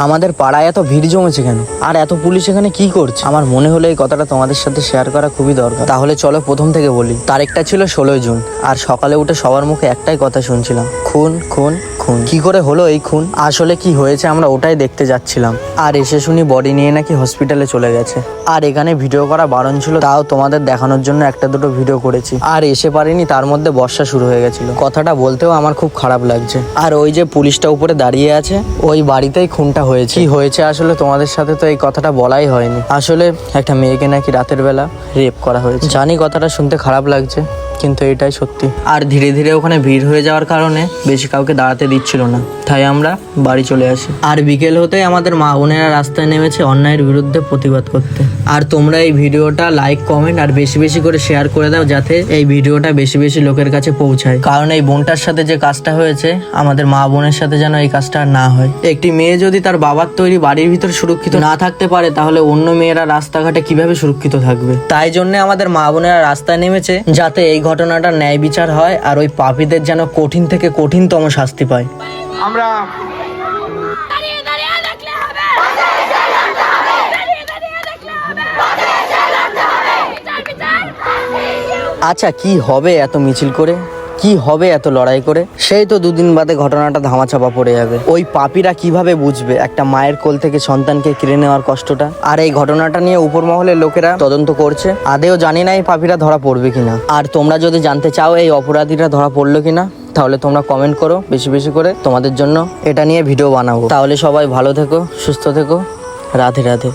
আমাদের পাড়ায় এত ভিড় জমেছে কেন, আর এত পুলিশ এখানে কি করছে? আমার মনে হলো এই কথাটা তোমাদের সাথে শেয়ার করা খুবই দরকার। তাহলে চলো প্রথম থেকে বলি। তারিখটা ছিল 16 জুন, আর সকালে উঠে সবার মুখে একটাই কথা শুনছিলাম, খুন খুন খুন। কি করে হলো এই খুন, আসলে কি হয়েছে আমরা ওটাই দেখতে যাচ্ছিলাম। আর এসে শুনি বডি নিয়ে নাকি হসপিটালে চলে গেছে। আর এখানে ভিডিও করা বারণ ছিল, তাও তোমাদের দেখানোর জন্য একটা দুটো ভিডিও করেছি। আর এসে পারিনি, তার মধ্যে বর্ষা শুরু হয়ে গেছিল। কথাটা বলতেও আমার খুব খারাপ লাগছে। আর ওই যে পুলিশটা উপরে দাঁড়িয়ে আছে, ওই বাড়িতেই খুনটা হয়েছে। কি হয়েছে আসলে তোমাদের সাথে তো এই কথাটা বলাই হয়নি। আসলে একটা মেয়েকে নাকি রাতের বেলা রেপ করা হয়েছে। জানি কথাটা শুনতে খারাপ লাগছে, কিন্তু এটাই সত্যি। আর ধীরে ধীরে ওখানে ভিড় হয়ে যাওয়ার কারণে বেশি কাউকে দাঁড়াতে দিচ্ছিল না, তাই আমরা বাড়ি চলে আসি। আর বিকেল হতেই আমাদের মা বোনেরা রাস্তায় নেমেছে অন্যায়ের বিরুদ্ধে প্রতিবাদ করতে। আর তোমরা এই ভিডিওটা লাইক, কমেন্ট আর বেশি বেশি করে শেয়ার করে দাও, যাতে এই ভিডিওটা বেশি বেশি লোকের কাছে পৌঁছায়। কারণ এই বোনটার সাথে যে কাজটা হয়েছে, আমাদের মা বোনের সাথে যেন এই কাজটা আর না হয়। একটি মেয়ে যদি তার বাবার তৈরি বাড়ির ভিতর সুরক্ষিত না থাকতে পারে, তাহলে অন্য মেয়েরা রাস্তাঘাটে কিভাবে সুরক্ষিত থাকবে? তাই জন্য আমাদের মা বোনেরা রাস্তায় নেমেছে, যাতে এই ঘটনাটার ন্যায় বিচার হয় আর ওই পাপীদের যেন কঠিন থেকে কঠিনতম শাস্তি পায়। আমরা আচ্ছা, কি হবে এত মিছিল করে, কি হবে এত লড়াই করে? সেই তো দুদিন বাদে ঘটনাটা ধামাচাপা পড়ে যাবে। ওই পাপীরা কিভাবে বুঝবে একটা মায়ের কোল থেকে সন্তানকে কেড়ে নেওয়ার কষ্টটা? আর এই ঘটনাটা নিয়ে উপর মহলের লোকেরা তদন্ত করছে। আদেও জানি না এই পাপীরা ধরা পড়বে কিনা। আর তোমরা যদি জানতে চাও এই অপরাধীরা ধরা পড়লো কিনা, তাহলে তোমরা কমেন্ট করো বেশি বেশি করে, তোমাদের জন্য এটা নিয়ে ভিডিও বানাবো। তাহলে সবাই ভালো থেকো, সুস্থ থেকো, রাধে রাধে।